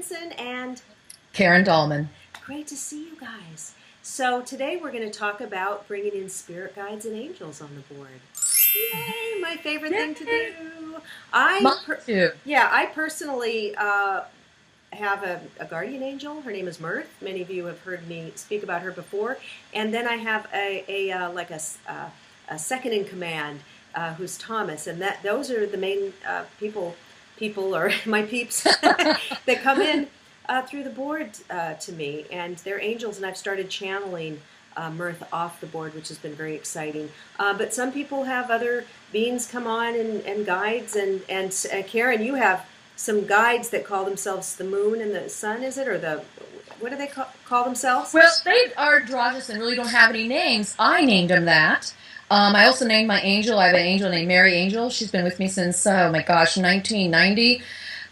Henson and Karen Dahlman. great to see you guys. So today we're going to talk about bringing in spirit guides and angels on the board. Yay, my favorite thing to Yay! do. Mine too. Yeah, I personally have a guardian angel. Her name is Mirth. Many of you have heard me speak about her before. And then I have a second in command who's Thomas. And those are the main people or my peeps that come in through the board to me, and they're angels, and I've started channeling Mirth off the board, which has been very exciting. But some people have other beings come on and guides, and Karen, you have some guides that call themselves the moon and the sun, is it? Or what do they call themselves? Well, they are androgynous and really don't have any names. I named them that. I also named my angel. I have an angel named Mary Angel. She's been with me since, oh my gosh, 1990.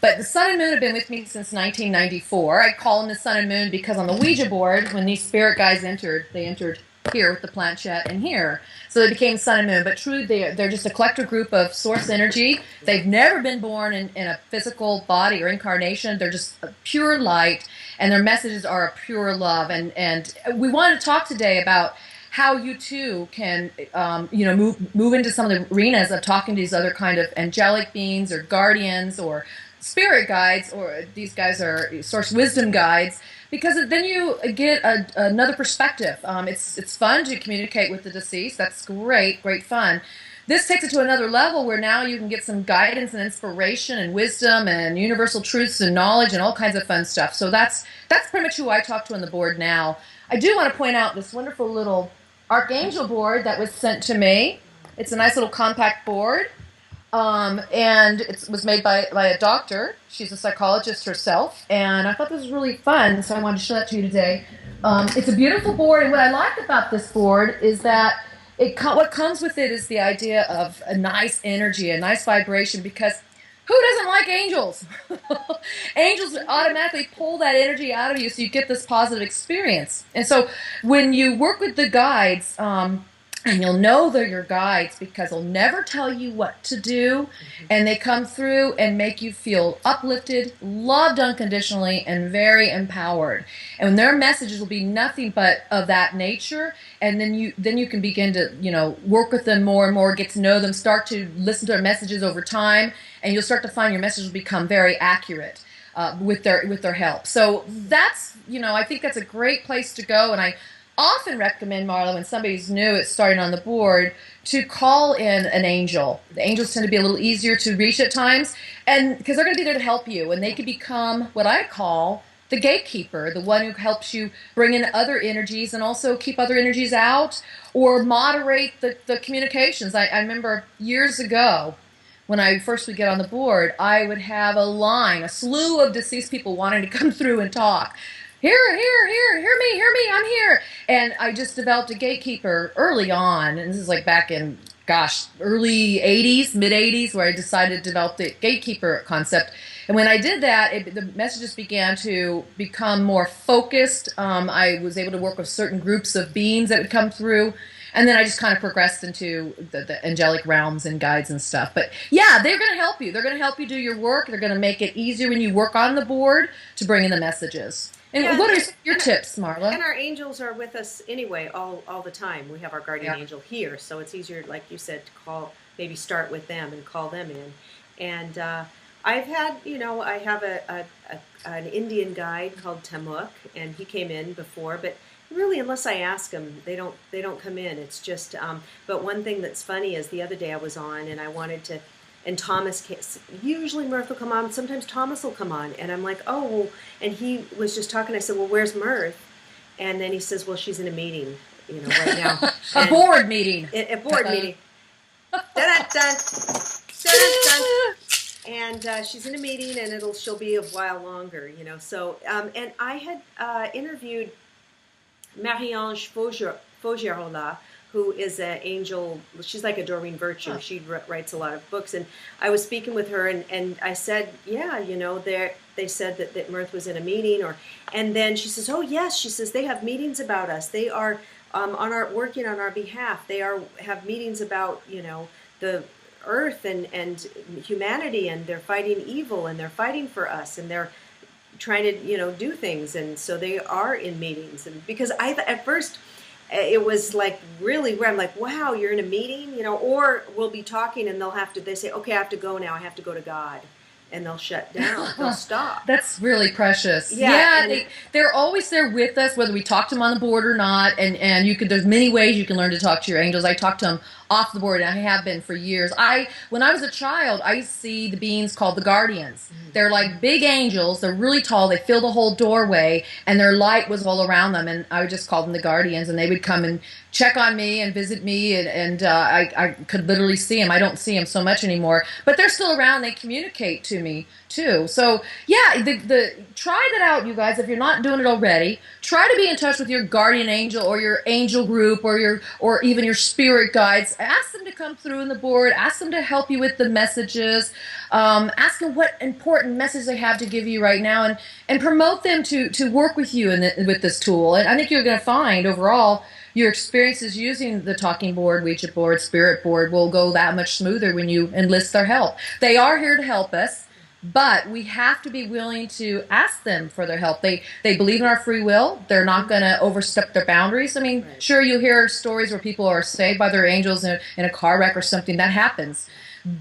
But the sun and moon have been with me since 1994. I call them the sun and moon because on the Ouija board, when these spirit guys entered, they entered here with the planchette and here. So they became sun and moon. But truly, they're just a collective group of source energy. They've never been born in a physical body or incarnation. They're just a pure light, and their messages are a pure love. And we want to talk today about how you too can, move into some of the arenas of talking to these other kind of angelic beings or guardians or spirit guides, or these guys are source wisdom guides, because then you get another perspective. It's fun to communicate with the deceased. That's great fun. This takes it to another level where now you can get some guidance and inspiration and wisdom and universal truths and knowledge and all kinds of fun stuff. So that's pretty much who I talk to on the board now. I do want to point out this wonderful little Archangel board that was sent to me. It's a nice little compact board. And it was made by a doctor. She's a psychologist herself, and I thought this was really fun, so I wanted to show that to you today. It's a beautiful board, and what I like about this board is that what comes with it is the idea of a nice energy, a nice vibration, because who doesn't like angels? Angels automatically pull that energy out of you, so you get this positive experience. And so when you work with the guides, and you'll know they're your guides because they'll never tell you what to do, and they come through and make you feel uplifted, loved unconditionally, and very empowered. And their messages will be nothing but of that nature, and then you can begin to work with them more and more, get to know them, start to listen to their messages over time, and you'll start to find your messages will become very accurate with their help. So that's I think that's a great place to go, and I often recommend, Marla, when somebody's new at starting on the board, to call in an angel. The angels tend to be a little easier to reach at times, and because they're going to be there to help you, and they can become what I call the gatekeeper, the one who helps you bring in other energies and also keep other energies out or moderate the communications. I remember years ago when I first would get on the board, I would have a slew of deceased people wanting to come through and talk. Hear me, I'm here. And I just developed a gatekeeper early on, and this is like back in, early 80s, mid 80s, where I decided to develop the gatekeeper concept. And when I did that, the messages began to become more focused. I was able to work with certain groups of beings that would come through. And then I just kind of progressed into the angelic realms and guides and stuff. But yeah, they're going to help you. They're going to help you do your work. They're going to make it easier when you work on the board to bring in the messages. And what are your tips, Marla? And our angels are with us anyway all the time. We have our guardian angel here, so it's easier, like you said, to maybe start with them and call them in. And I've had, I have an Indian guide called Tamuk, and he came in before, but really, unless I ask them, they don't come in. It's just, but one thing that's funny is the other day I was on, and I wanted to. And Thomas came. Usually Mirth will come on. Sometimes Thomas will come on. And I'm like, oh, well, and he was just talking. I said, well, where's Mirth? And then he says, well, she's in a meeting, right now. A board meeting. A board meeting. Dun-dun-dun. Dun-dun-dun. And she's in a meeting, and she'll be a while longer, So, and I had interviewed Marie-Ange Faugerola, who is an angel. She's like a Doreen Virtue. She writes a lot of books. And I was speaking with her, and I said, yeah, they said that Mirth was in a meeting. And then she says, oh, yes. She says, they have meetings about us. They are working on our behalf. They have meetings about, the earth and humanity, and they're fighting evil, and they're fighting for us, and they're trying to, do things. And so they are in meetings. And because at first it was like really where I'm like, wow, you're in a meeting, or we'll be talking and they say, okay, I have to go now. I have to go to God. And they'll shut down. They'll stop. That's really precious. Yeah, they're always there with us, whether we talk to them on the board or not. And there's many ways you can learn to talk to your angels. I talk to them off the board, and I have been for years. When I was a child, I used to see the beings called the guardians. They're like big angels. They're really tall. They fill the whole doorway, and their light was all around them. And I would just call them the guardians, and they would come and check on me and visit me, and I could literally see them. I don't see them so much anymore, but they're still around. They communicate to me too. So yeah, try that out, you guys. If you're not doing it already, try to be in touch with your guardian angel or your angel group or even your spirit guides. Ask them to come through in the board. Ask them to help you with the messages. Ask them what important message they have to give you right now, and promote them to work with you with this tool. And I think you're going to find overall your experiences using the talking board, Ouija board, spirit board will go that much smoother when you enlist their help. They are here to help us, but we have to be willing to ask them for their help. They believe in our free will. They're not going to overstep their boundaries. I mean, sure, you hear stories where people are saved by their angels in a car wreck or something. That happens.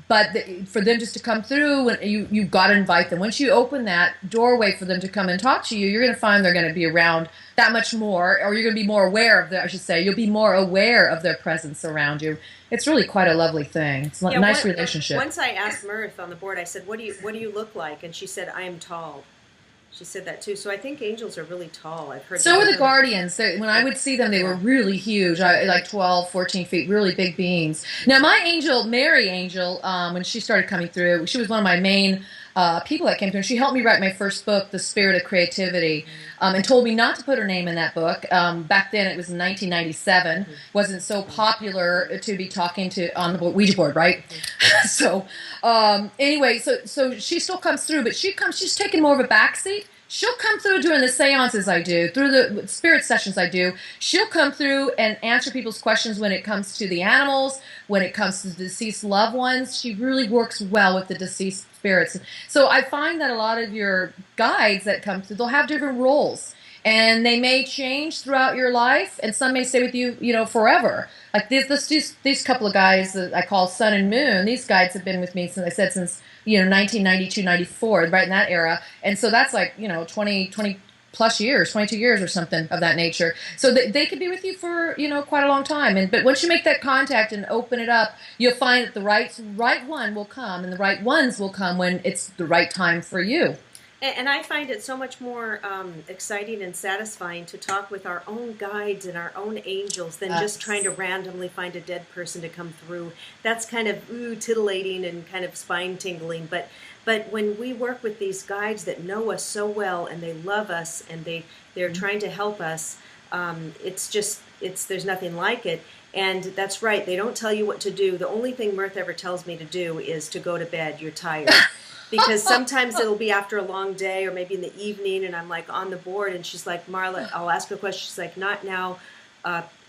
But for them just to come through, you've got to invite them. Once you open that doorway for them to come and talk to you, you're going to find they're going to be around that much more, or you're going to be more aware of I should say, you'll be more aware of their presence around you. It's really quite a lovely thing. It's a nice relationship. Once I asked Mirth on the board, I said, what do you look like? And she said, I am tall. She said that too. So I think angels are really tall. I've heard. So are the guardians. When I would see them, they were really huge, like 12, 14 feet, really big beings. Now my angel, Mary Angel, when she started coming through, she was one of my main people that came through. And she helped me write my first book, The Spirit of Creativity, and told me not to put her name in that book. Back then, it was in 1997. Wasn't so popular to be talking to on the Ouija board, right? So anyway, so she still comes through, but she's taking more of a backseat. She'll come through during the seances I do, through the spirit sessions I do. She'll come through and answer people's questions when it comes to the animals, when it comes to the deceased loved ones. She really works well with the deceased spirits. So I find that a lot of your guides that come through, they'll have different roles. And they may change throughout your life, and some may stay with you, forever. Like these couple of guys that I call Sun and Moon, these guides have been with me since 1992, 94, right in that era. And so that's like, 20 plus years, 22 years or something of that nature. So they could be with you for, quite a long time. But once you make that contact and open it up, you'll find that the right one will come, and the right ones will come when it's the right time for you. And I find it so much more exciting and satisfying to talk with our own guides and our own angels than just trying to randomly find a dead person to come through. That's kind of titillating and kind of spine tingling. But when we work with these guides that know us so well and they love us and they're trying to help us, there's nothing like it. And that's right. They don't tell you what to do. The only thing Mirth ever tells me to do is to go to bed. You're tired. Because sometimes it'll be after a long day or maybe in the evening and I'm like on the board and she's like, Marla, I'll ask her a question. She's like, not now.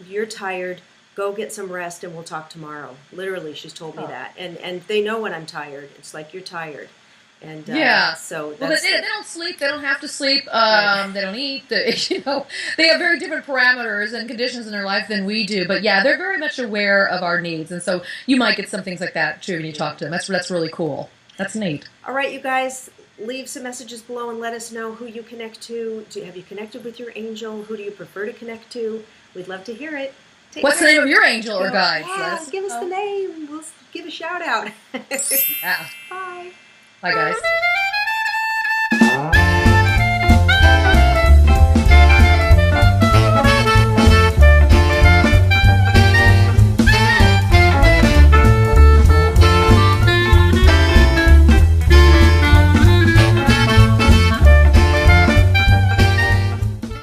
You're tired. Go get some rest and we'll talk tomorrow. Literally, she's told me that. And they know when I'm tired. It's like, you're tired. And so that's, they don't sleep. They don't have to sleep. They don't eat. They have very different parameters and conditions in their life than we do. But yeah, they're very much aware of our needs. And so you might get some things like that too when you talk to them. That's really cool. That's neat. All right, you guys, leave some messages below and let us know who you connect to. Have you connected with your angel? Who do you prefer to connect to? We'd love to hear it. What's the name of your angel or guide? Yeah, give us the name. We'll give a shout out. Yeah. Bye. Bye, guys.